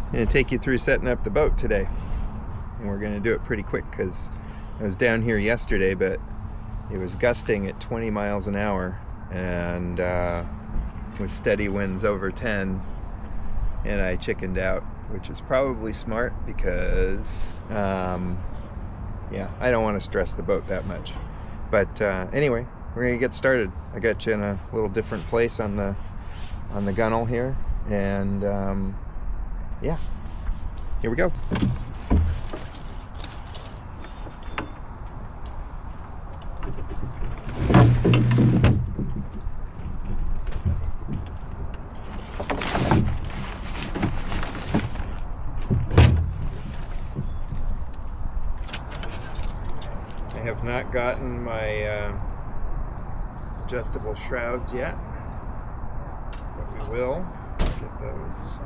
I'm going to take you through setting up the boat today. And we're going to do it pretty quick because I was down here yesterday, but it was gusting at 20 miles an hour and with steady winds over 10, and I chickened out, which is probably smart because yeah, I don't want to stress the boat that much. But anyway, we're going to get started. I got you in a little different place on the gunnel here, and yeah, here we go. I have not gotten my adjustable shrouds yet, but we will get those.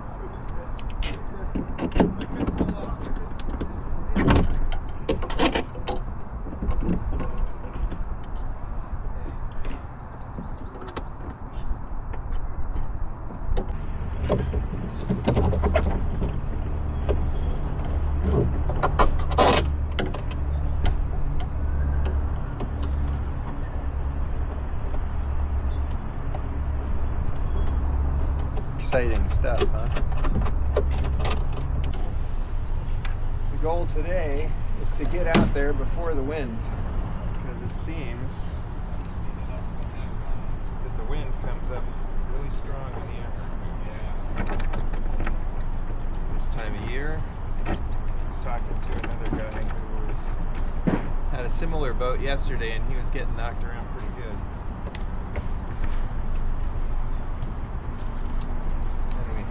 Exciting stuff, huh? The goal today is to get out there before the wind, because it seems that the wind comes up really strong in the afternoon. This time of year. I was talking to another guy who had a similar boat yesterday, and he was getting knocked around pretty good.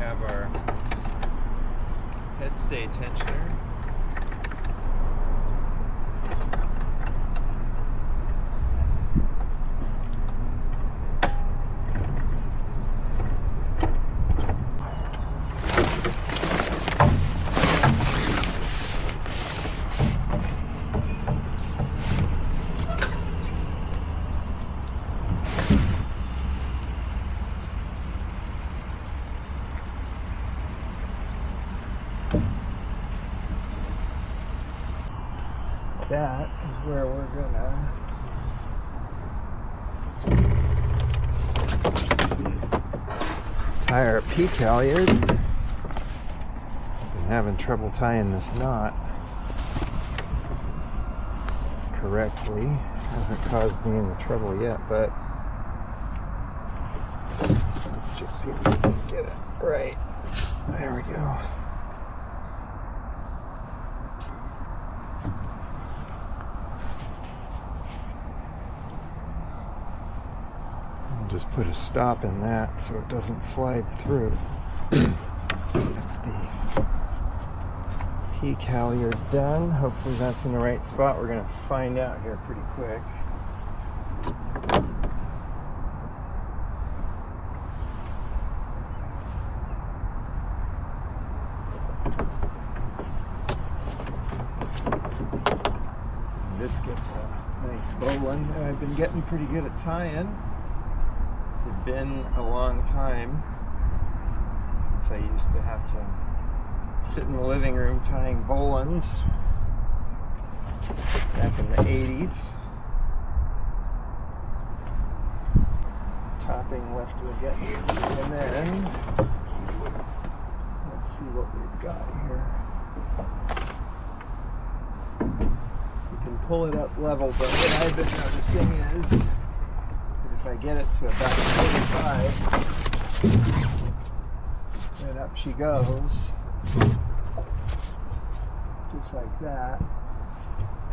Have our head stay tensioner. That is where we're gonna tie our peak halyard. Been having trouble tying this knot correctly. Hasn't caused me any trouble yet, but let's just see if we can get it right. There we go. Just put a stop in that so it doesn't slide through. That's the peak halyard done. Hopefully that's in the right spot. We're going to find out here pretty quick. And this gets a nice bowline that I've been getting pretty good at tying. It's been a long time since I used to have to sit in the living room tying bowlines back in the 80s. Topping left will get you, and then let's see what we've got here. We can pull it up level, but what I've been noticing is if I get it to about 45, then up she goes, just like that,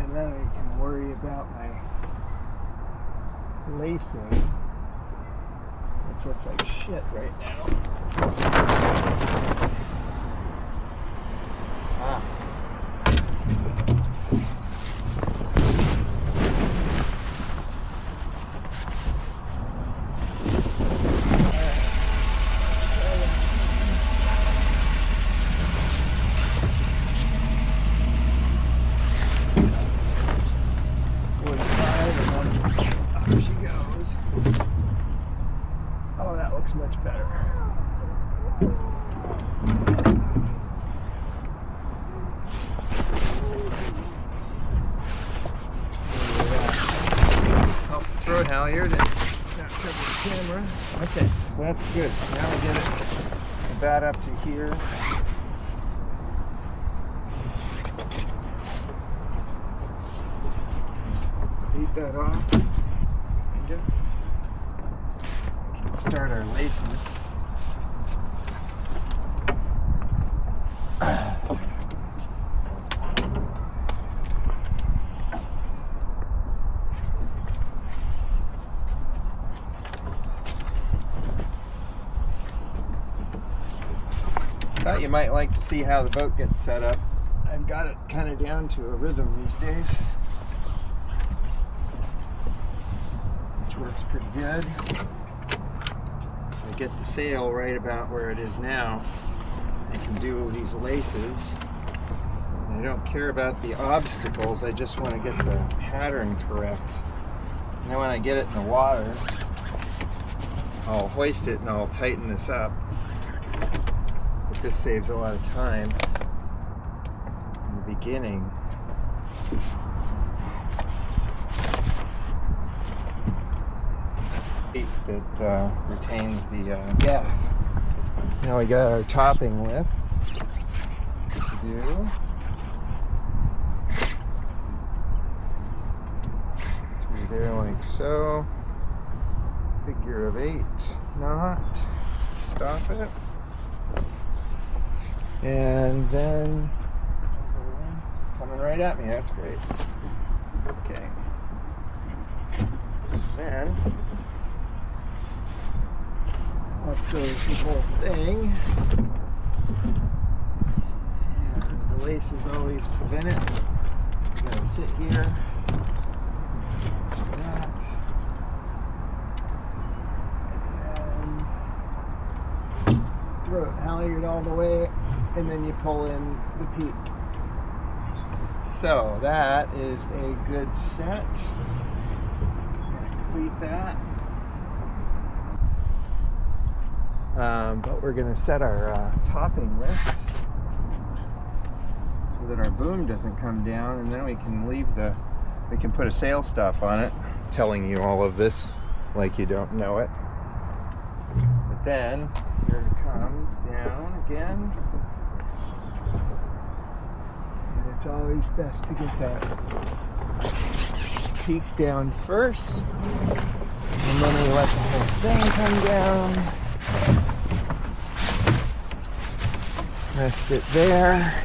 and then I can worry about my lacing, which looks like shit right now. Much better. halyard and not cover the camera. Okay, so that's good. Now we get it about up to here. Cleat that off. Kind of. We can start our laces. Thought you might like to see how the boat gets set up. I've got it kind of down to a rhythm these days, which works pretty good. I get the sail right about where it is now. I can do these laces. I don't care about the obstacles, I just want to get the pattern correct. And then when I get it in the water, I'll hoist it and I'll tighten this up. But this saves a lot of time in the beginning. That retains the gaff. Now we got our topping lift to do. Through there like so. Figure of 8 knot. Stop it. And then coming right at me, that's great. Okay. Then up goes the whole thing. And the laces always prevent it. I'm gonna sit here. Like that. And throw it halyard all the way, and then you pull in the peak. So that is a good set. Cleat that. But we're going to set our topping lift so that our boom doesn't come down, and then we can we can put a sail stop on it, telling you all of this like you don't know it. But then here it comes down again. And it's always best to get that peak down first, and then we let the whole thing come down. Rest it there.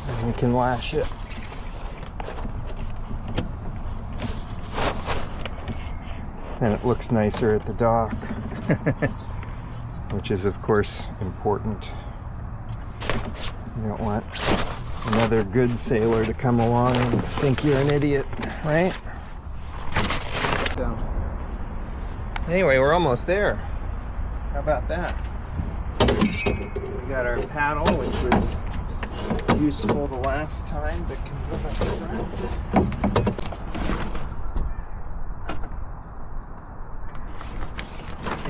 And we can lash it. And it looks nicer at the dock, which is of course important. You don't want another good sailor to come along and think you're an idiot, right? So, anyway, we're almost there. How about that? We got our paddle, which was useful the last time, but can live up front.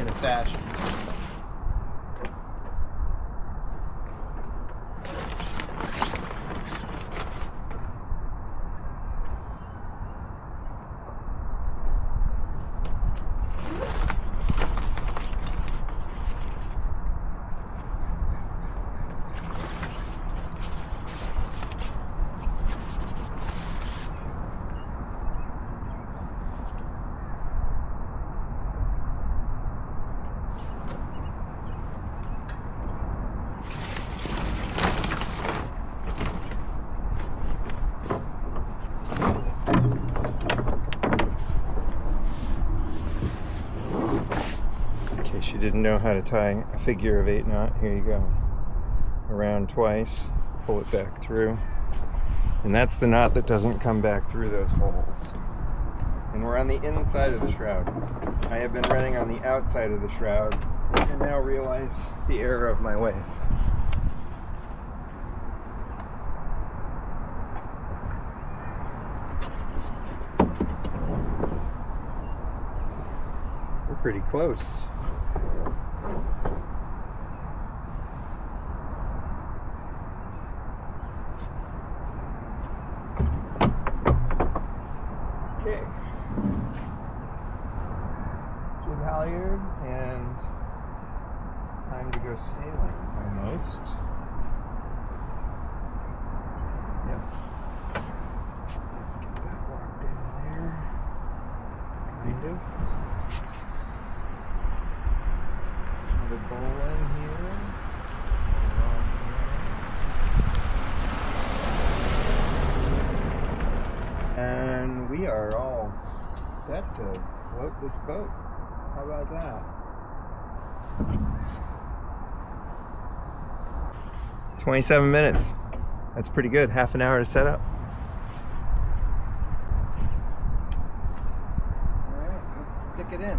In a fashion. You didn't know how to tie a figure of 8 knot, here you go. Around twice, pull it back through. And that's the knot that doesn't come back through those holes. And we're on the inside of the shroud. I have been running on the outside of the shroud and now realize the error of my ways. We're pretty close. Okay. Jib halyard and time to go sailing almost. Yep. Let's get that locked in there. Kind of. Another bowline here. And we are all set to float this boat. How about that? 27 minutes. That's pretty good. Half an hour to set up. All right, let's stick it in.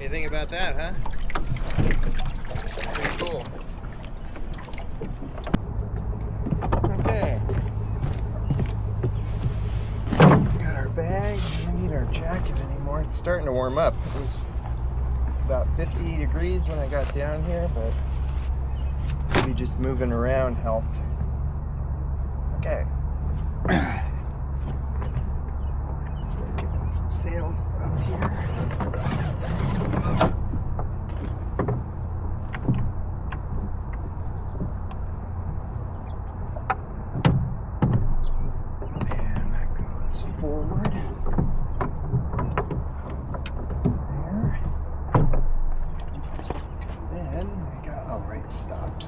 you think about that, huh? Pretty cool. Okay. Got our bag. We don't need our jacket anymore. It's starting to warm up. It was about 50 degrees when I got down here, but maybe just moving around helped. Okay. sails up here. And that goes forward. There. Then we got, oh right, stops.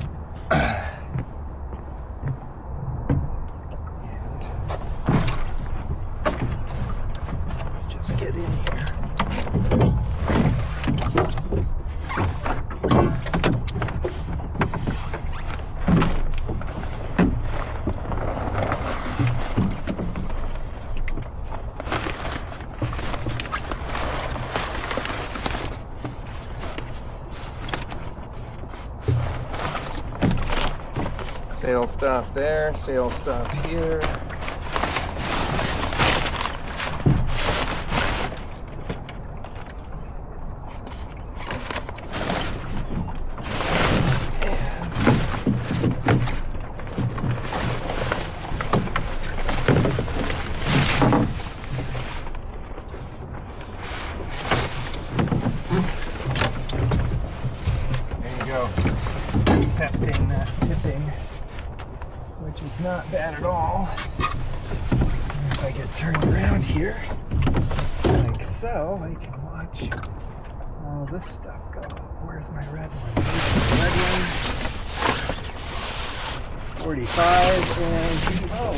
Get in here. Sail stop there, sail stop here. Testing that tipping, which is not bad at all. If I get turned around here, like so, I can watch all this stuff go up. Where's my red one? There's the red one. 45 and oh.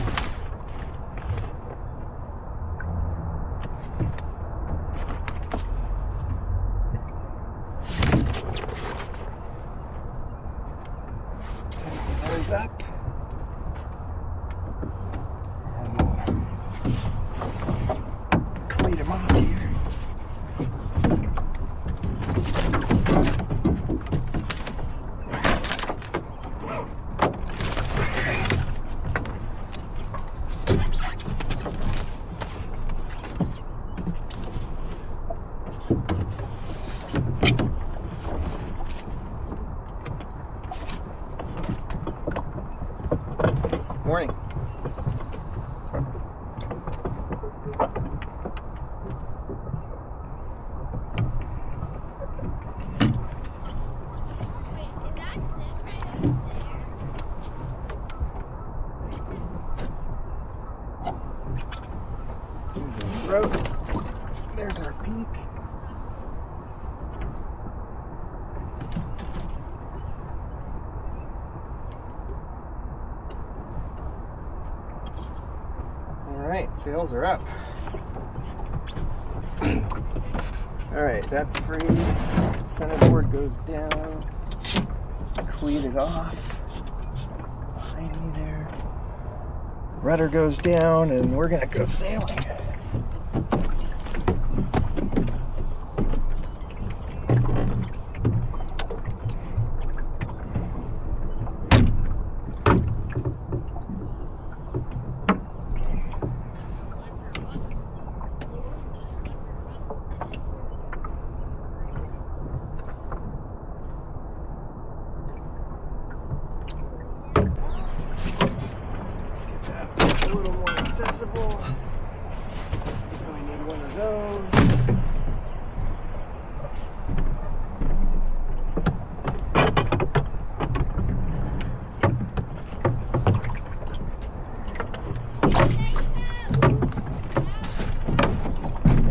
Up and we'll cleat him off here. Morning. Road. There's our peak. Alright, sails are up. Alright, that's free. Centerboard goes down. Cleat it off. Behind me there. Rudder goes down, and we're gonna go sailing. A little more accessible. We need one of those.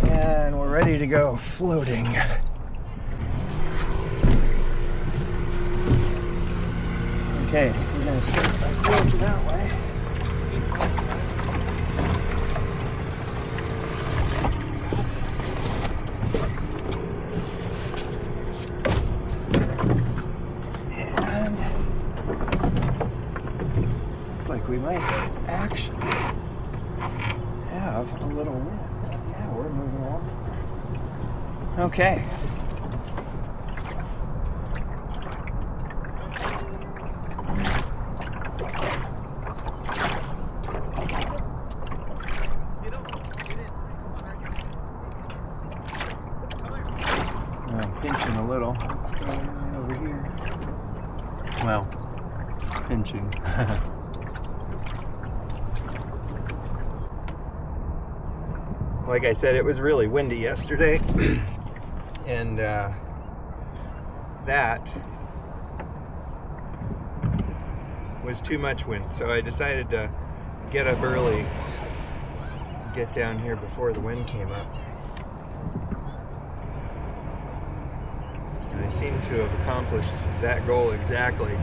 And we're ready to go floating. Okay, we're going to start by floating that way. Like we might actually have a little wind. Yeah, we're moving along. Okay. I'm pinching a little. What's going on over here? Well, pinching. like I said, it was really windy yesterday, and that was too much wind. So I decided to get up early, get down here before the wind came up. And I seem to have accomplished that goal exactly.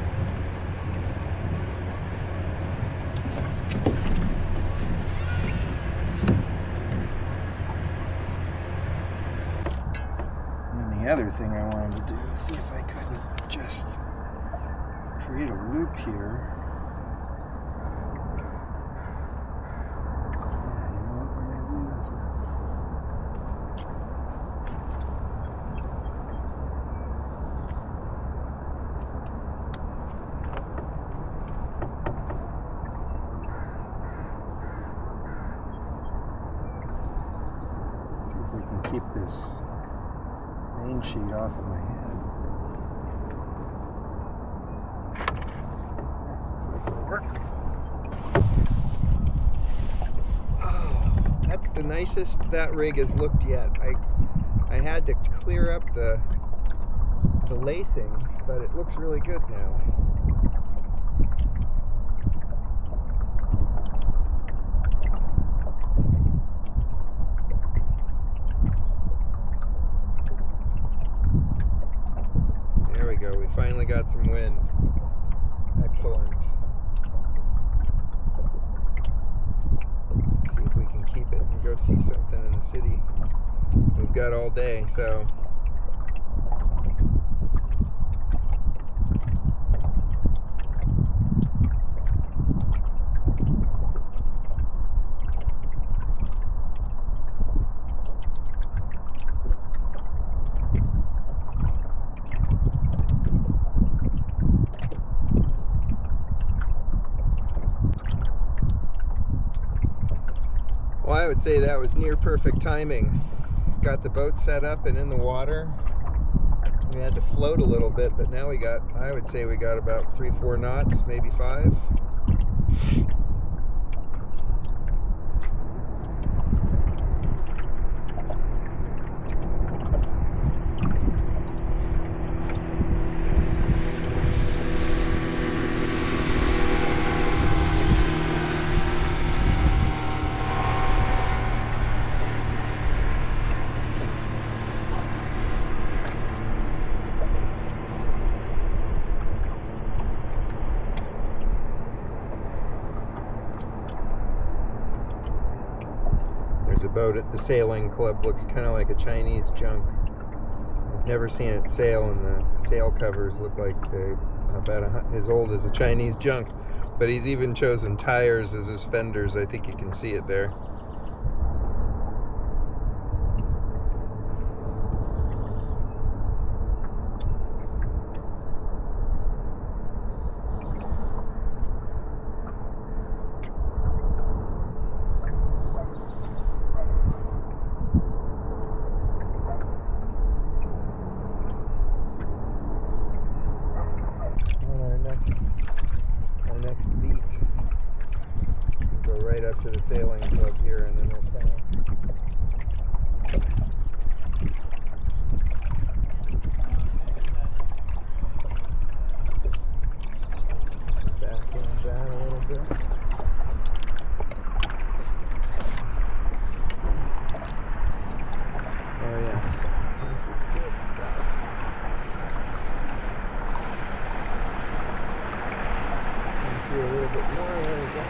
The other thing I wanted to do is see if I couldn't just create a loop here. See if we can keep this rain sheet off of my head. Looks like it'll work. Oh, that's the nicest that rig has looked yet. I had to clear up the lacings, but it looks really good now. We finally got some wind. Excellent. See if we can keep it and go see something in the city. We've got all day, so well, I would say that was near perfect timing. Got the boat set up and in the water. We had to float a little bit, but now I would say we got about 3-4 knots, maybe 5. There's a boat at the sailing club, looks kind of like a Chinese junk. I've never seen it sail, and the sail covers look like they're about as old as a Chinese junk. But he's even chosen tires as his fenders. I think you can see it there. Our next beat, we'll go right up to the sailing club here, and then we'll pass. Back in that a little bit. Oh yeah, this is good stuff. A little bit more, there we go.